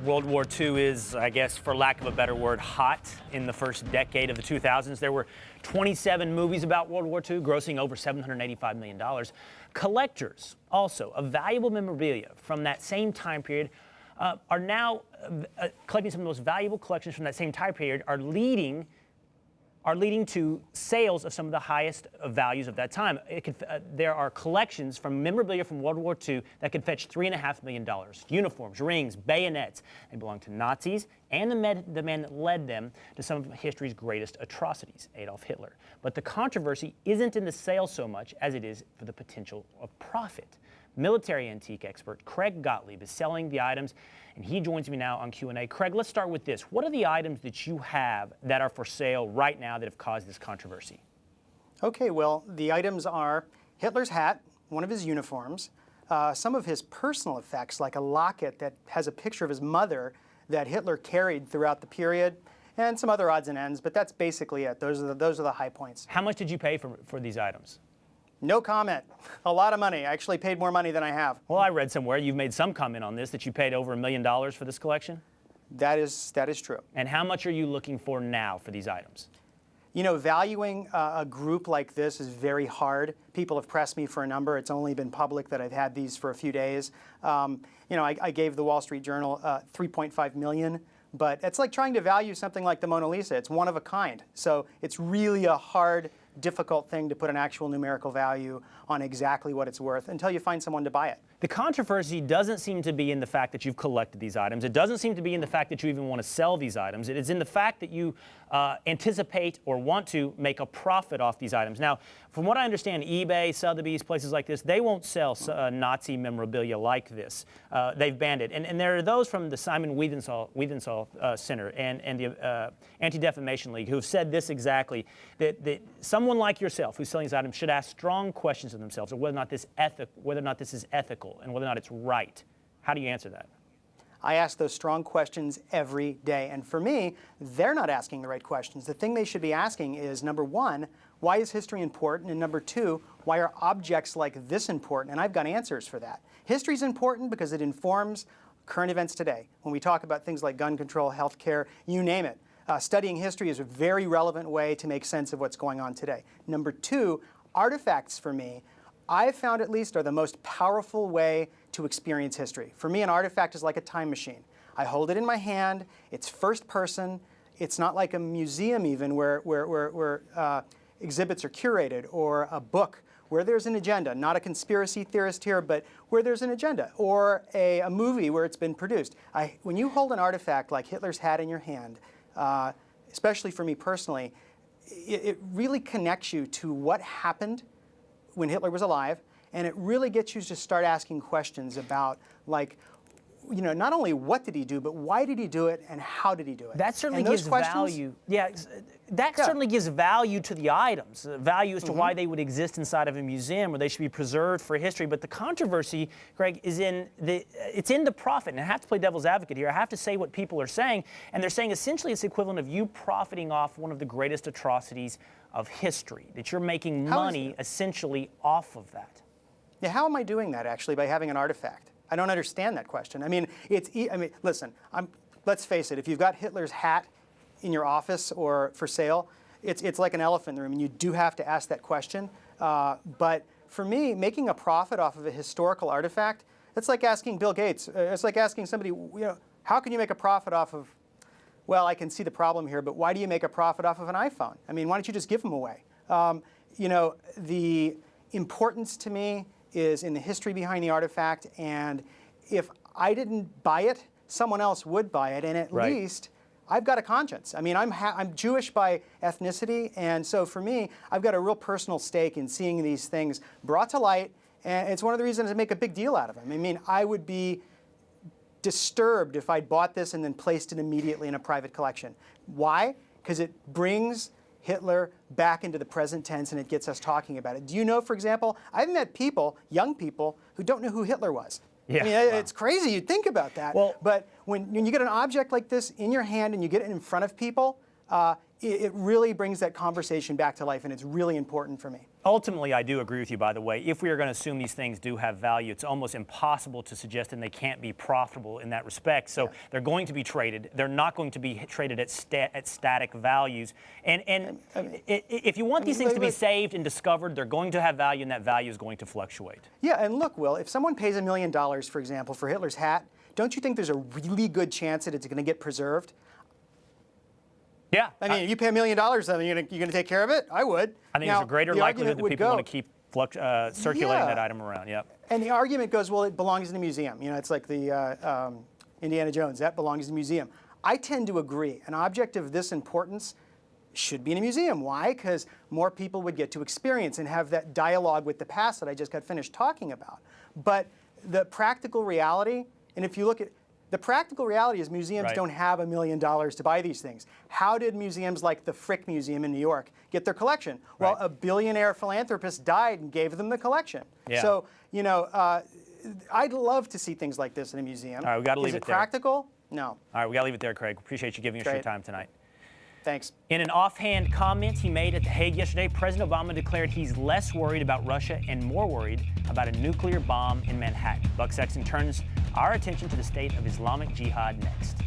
World War II is, I guess, for lack of a better word, hot in the first decade of the 2000s. There were 27 movies about World War II, grossing over $785 million. Collectors, also, of valuable memorabilia from that same time period are now collecting some of the most valuable collections from that same time period are leading to sales of some of the highest values of that time. There are collections from memorabilia from World War II that could fetch $3.5 million. Uniforms, rings, bayonets. They belong to Nazis and the man that led them to some of history's greatest atrocities, Adolf Hitler. But the controversy isn't in the sale so much as it is for the potential of profit. Military antique expert Craig Gottlieb is selling the items, and he joins me now on Q&A. Craig, let's start with this. What are the items that you have that are for sale right now that have caused this controversy? Okay, well, the items are Hitler's hat, one of his uniforms, some of his personal effects, like a locket that has a picture of his mother that Hitler carried throughout the period, and some other odds and ends, but that's basically it. Those are the high points. How much did you pay for these items? No comment. A lot of money. I actually paid more money than I have. Well, I read somewhere you've made some comment on this, that you paid over $1 million for this collection. That is true. And how much are you looking for now for these items? You know, valuing a group like this is very hard. People have pressed me for a number. It's only been public that I've had these for a few days. You know, I gave the Wall Street Journal $3.5 million, but it's like trying to value something like the Mona Lisa. It's one of a kind. So it's really a hard, difficult thing to put an actual numerical value on exactly what it's worth until you find someone to buy it. The controversy doesn't seem to be in the fact that you've collected these items. It doesn't seem to be in the fact that you even want to sell these items. It is in the fact that you anticipate or want to make a profit off these items. Now, from what I understand, eBay, Sotheby's, places like this, they won't sell Nazi memorabilia like this. They've banned it. And there are those from the Simon Wiesenthal Center and the Anti-Defamation League who have said this exactly, that someone like yourself who's selling these items should ask strong questions of themselves of whether or not this is ethical and whether or not it's right. How do you answer that? I ask those strong questions every day. And for me, they're not asking the right questions. The thing they should be asking is, number one, why is history important? And number two, why are objects like this important? And I've got answers for that. History's important because it informs current events today. When we talk about things like gun control, healthcare, you name it. Studying history is a very relevant way to make sense of what's going on today. Number two, artifacts for me, I've found at least, are the most powerful way to experience history. For me, an artifact is like a time machine. I hold it in my hand, it's first person, it's not like a museum even where exhibits are curated, or a book where there's an agenda, not a conspiracy theorist here, but where there's an agenda, or a movie where it's been produced. When you hold an artifact like Hitler's hat in your hand, especially for me personally, it really connects you to what happened when Hitler was alive, and it really gets you to start asking questions about, like, you know, not only what did he do, but why did he do it and how did he do it? That certainly gives value. Yeah, that certainly gives value to the items, value as to why they would exist inside of a museum, or they should be preserved for history. But the controversy, Greg, is it's in the profit. And I have to play devil's advocate here. I have to say what people are saying, and they're saying essentially it's the equivalent of you profiting off one of the greatest atrocities of history, that you're making money essentially off of that. Yeah, how am I doing that actually by having an artifact? I don't understand that question. I mean, listen, let's face it, if you've got Hitler's hat in your office or for sale, it's like an elephant in the room, and you do have to ask that question. But for me, making a profit off of a historical artifact, it's like asking Bill Gates, it's like asking somebody, you know, how can you make a profit off of, well, I can see the problem here, but why do you make a profit off of an iPhone? I mean, why don't you just give them away? You know, the importance to me is in the history behind the artifact, and if I didn't buy it, someone else would buy it, and at least I've got a conscience. I mean, I'm Jewish by ethnicity, and so for me, I've got a real personal stake in seeing these things brought to light, and it's one of the reasons I make a big deal out of them. I mean, I would be disturbed if I'd bought this and then placed it immediately in a private collection. Why? Because it brings Hitler back into the present tense, and it gets us talking about it. Do you know, for example, I've met people, young people, who don't know who Hitler was. Yeah, I mean, it's crazy. You'd think about that. Well, but when you get an object like this in your hand and you get it in front of people, it really brings that conversation back to life, and it's really important for me. Ultimately, I do agree with you, by the way. If we are going to assume these things do have value, it's almost impossible to suggest that they can't be profitable in that respect. So they're going to be traded. They're not going to be traded at static values. And if you want these things to be saved and discovered, they're going to have value, and that value is going to fluctuate. Yeah, and look, Will, if someone pays $1 million, for example, for Hitler's hat, don't you think there's a really good chance that it's going to get preserved? Yeah. I mean, if you pay $1 million, then you're going to take care of it? I would. I think there's a greater likelihood that people want to keep circulating that item around. Yep. And the argument goes, well, it belongs in a museum. You know, it's like the Indiana Jones. That belongs in a museum. I tend to agree. An object of this importance should be in a museum. Why? Because more people would get to experience and have that dialogue with the past that I just got finished talking about. But the practical reality, and if you look at the practical reality is museums don't have $1 million to buy these things. How did museums like the Frick Museum in New York get their collection? Well, a billionaire philanthropist died and gave them the collection. Yeah. So, you know, I'd love to see things like this in a museum. All right, we got to leave it there. Is it practical? No. All right, we got to leave it there, Craig. Appreciate you giving us your time tonight. Thanks. In an offhand comment he made at The Hague yesterday, President Obama declared he's less worried about Russia and more worried about a nuclear bomb in Manhattan. Buck Sexton turns our attention to the state of Islamic Jihad next.